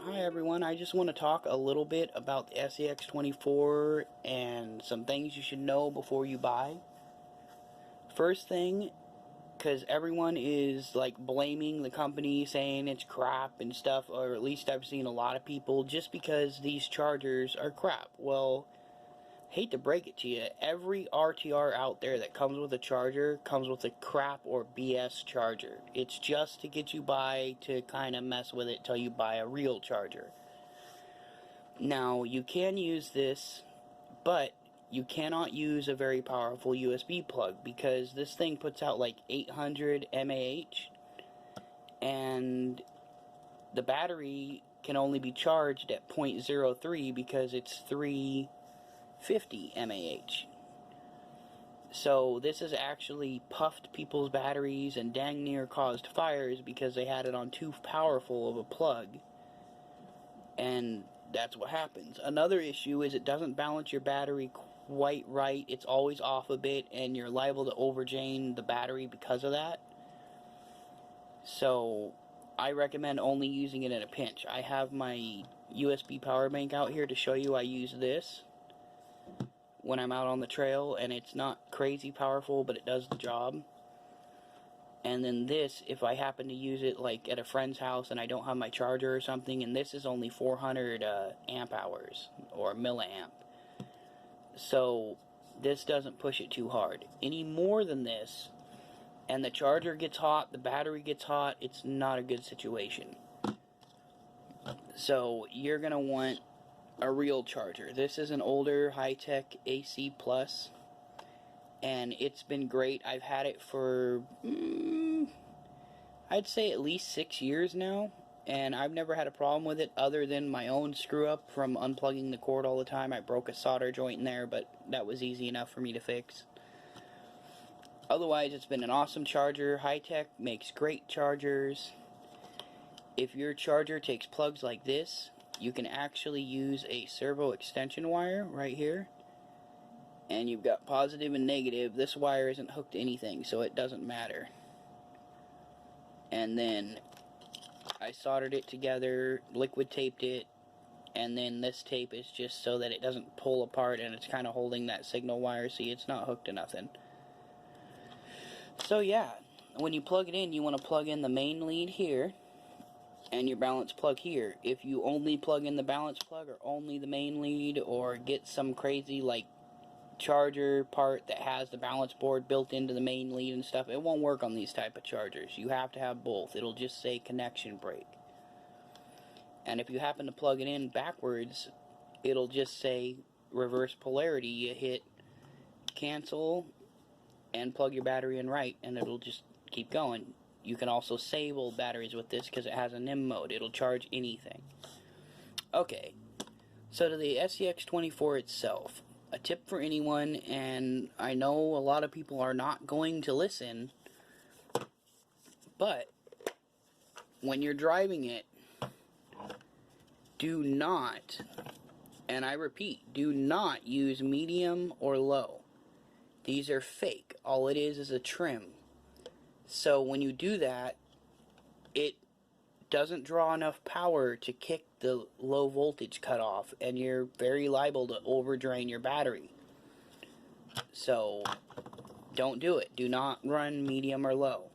Hi everyone, I just want to talk a little bit about the Scx24 and some things you should know before you buy. First thing, because everyone is like blaming the company, saying it's crap and stuff, or at least I've seen a lot of people, just because these chargers are crap. Well, hate to break it to you, every RTR out there that comes with a charger comes with a crap or BS charger. It's just to get you by, to kind of mess with it till you buy a real charger. Now, you can use this, but you cannot use a very powerful USB plug because this thing puts out like 800 mAh, and the battery can only be charged at 0.03 because it's 350 mAh. So this has actually puffed people's batteries and dang near caused fires because they had it on too powerful of a plug. And that's what happens. Another issue is it doesn't balance your battery quite right. It's always off a bit, and you're liable to overdrain the battery because of that. So I recommend only using it in a pinch. I have my USB power bank out here to show you. I use this when I'm out on the trail, and it's not crazy powerful, but it does the job. And then this, if I happen to use it like at a friend's house and I don't have my charger or something, and this is only 400 amp hours or milliamp. So this doesn't push it too hard. Any more than this, and the charger gets hot, the battery gets hot, it's not a good situation. So you're going to want a real charger. This is an older high-tech AC Plus, and it's been great. I've had it for I'd say at least 6 years now, and I've never had a problem with it other than my own screw up from unplugging the cord all the time. I broke a solder joint in there, but that was easy enough for me to fix. Otherwise, it's been an awesome charger. High-tech makes great chargers. If your charger takes plugs like this, you can actually use a servo extension wire right here, and you've got positive and negative. This wire isn't hooked to anything, so it doesn't matter. And then I soldered it together, liquid taped it, and then this tape is just so that it doesn't pull apart, and it's kind of holding that signal wire. See, it's not hooked to nothing. So yeah, when you plug it in, you want to plug in the main lead here and your balance plug here. If you only plug in the balance plug or only the main lead, or get some crazy like charger part that has the balance board built into the main lead and stuff, it won't work on these type of chargers. You have to have both. It'll just say connection break. And if you happen to plug it in backwards, it'll just say reverse polarity. You hit cancel and plug your battery in right, and it'll just keep going. You can also save old batteries with this because it has a NIM mode. It'll charge anything. Okay, so to the Scx24 itself, a tip for anyone, and I know a lot of people are not going to listen, but when you're driving it, do not, and I repeat, do not use medium or low. These are fake. All it is a trim. So when you do that, it doesn't draw enough power to kick the low voltage cutoff, and you're very liable to overdrain your battery. So don't do it. Do not run medium or low.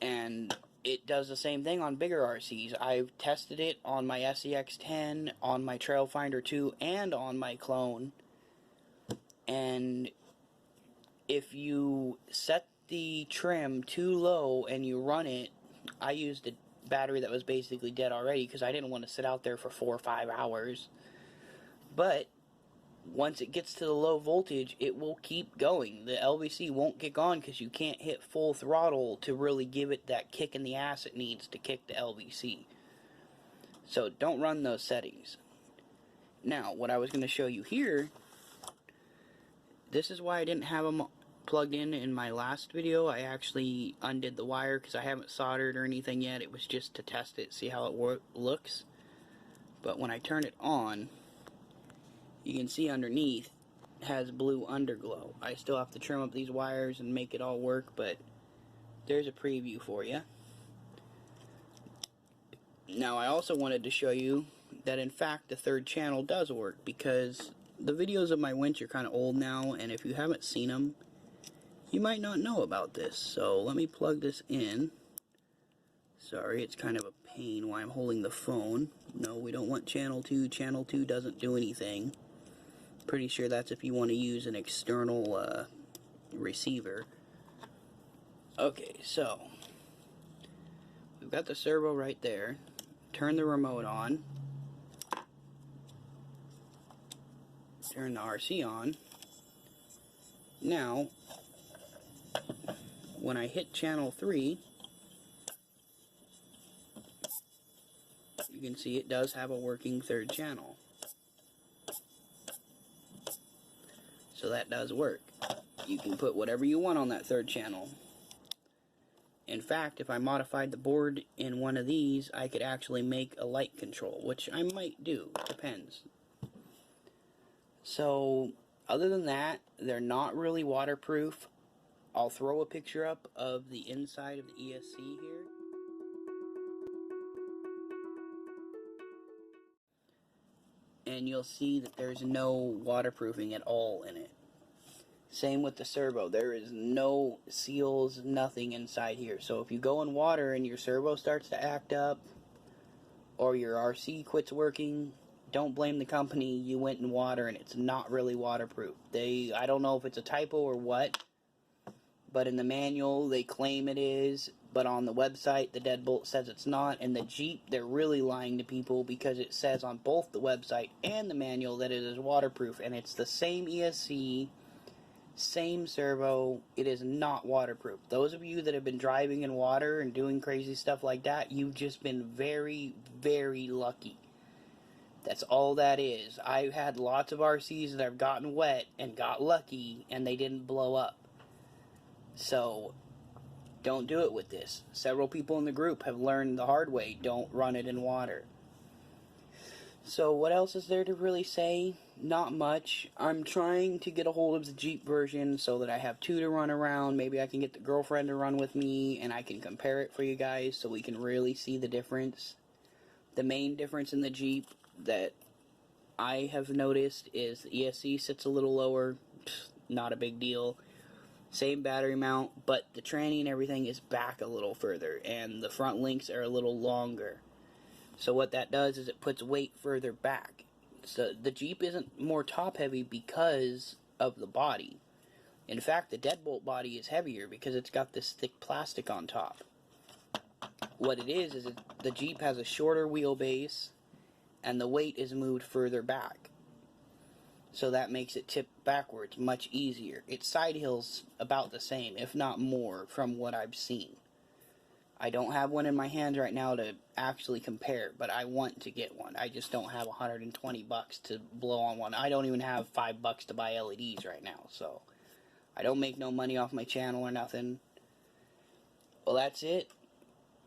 And it does the same thing on bigger RCs. I've tested it on my Scx10, on my Trailfinder 2, and on my clone. And if you set the trim too low and you run it, I used a battery that was basically dead already because I didn't want to sit out there for 4 or 5 hours. But once it gets to the low voltage, it will keep going. The LVC won't kick on because you can't hit full throttle to really give it that kick in the ass it needs to kick the LVC. So don't run those settings. Now, what I was going to show you here, this is why I didn't have them plugged in my last video. I actually undid the wire because I haven't soldered or anything yet. It was just to test it, see how it looks. But when I turn it on, you can see underneath it has blue underglow. I still have to trim up these wires and make it all work, but there's a preview for you. Now I also wanted to show you that in fact the third channel does work, because the videos of my winch are kind of old now, and if you haven't seen them, you might not know about this. So let me plug this in. Sorry, it's kind of a pain while I'm holding the phone. No, we don't want channel 2. Channel 2 doesn't do anything. Pretty sure that's if you want to use an external receiver. Okay, so we've got the servo right there. Turn the remote on. Turn the RC on. Now, when I hit channel 3, you can see it does have a working third channel. So that does work. You can put whatever you want on that third channel. In fact, if I modified the board in one of these, I could actually make a light control, which I might do. Depends. So, other than that, they're not really waterproof. I'll throw a picture up of the inside of the ESC here. And you'll see that there's no waterproofing at all in it. Same with the servo. There is no seals, nothing inside here. So if you go in water and your servo starts to act up, or your RC quits working, don't blame the company. You went in water and it's not really waterproof. I don't know if it's a typo or what, but in the manual they claim it is, but on the website the deadbolt says it's not, and the Jeep, they're really lying to people, because it says on both the website and the manual that it is waterproof, and it's the same ESC, same servo. It is not waterproof. Those of you that have been driving in water and doing crazy stuff like that, you've just been very, very lucky. That's all that is. I've had lots of RCs that have gotten wet and got lucky and they didn't blow up. So don't do it with this. Several people in the group have learned the hard way. Don't run it in water. So what else is there to really say? Not much. I'm trying to get a hold of the Jeep version so that I have 2 to run around. Maybe I can get the girlfriend to run with me and I can compare it for you guys so we can really see the difference. The main difference in the Jeep that I have noticed is the ESC sits a little lower. Not a big deal. Same battery mount, but the tranny and everything is back a little further, and the front links are a little longer. So what that does is it puts weight further back. So the Jeep isn't more top heavy because of the body. In fact, the deadbolt body is heavier because it's got this thick plastic on top. What it is the Jeep has a shorter wheelbase and the weight is moved further back. So that makes it tip backwards much easier. Its side hill's about the same, if not more, from what I've seen. I don't have one in my hands right now to actually compare, but I want to get one. I just don't have $120 to blow on one. I don't even have $5 to buy LEDs right now, so I don't make no money off my channel or nothing. Well, that's it.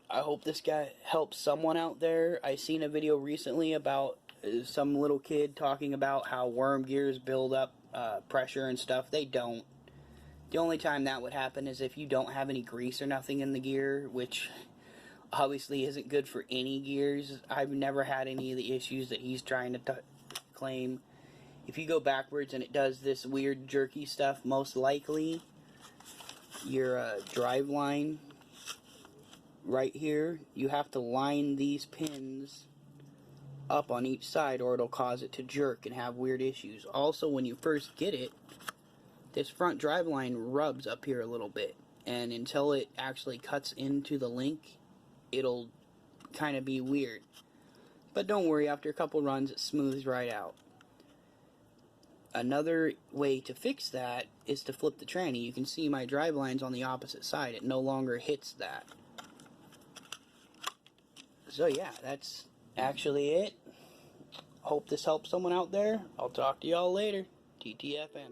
I hope this guy helps someone out there. I seen a video recently about some little kid talking about how worm gears build up pressure and stuff. They don't. The only time that would happen is if you don't have any grease or nothing in the gear, which obviously isn't good for any gears. I've never had any of the issues that he's trying to claim. If you go backwards and it does this weird jerky stuff, most likely your drive line right here, you have to line these pins up on each side or it'll cause it to jerk and have weird issues. Also, when you first get it, this front drive line rubs up here a little bit, and until it actually cuts into the link, it'll kind of be weird. But don't worry, after a couple runs it smooths right out. Another way to fix that is to flip the tranny. You can see my drive line's on the opposite side. It no longer hits that. So yeah, that's actually it. Hope this helps someone out there. I'll talk to y'all later. TTFN.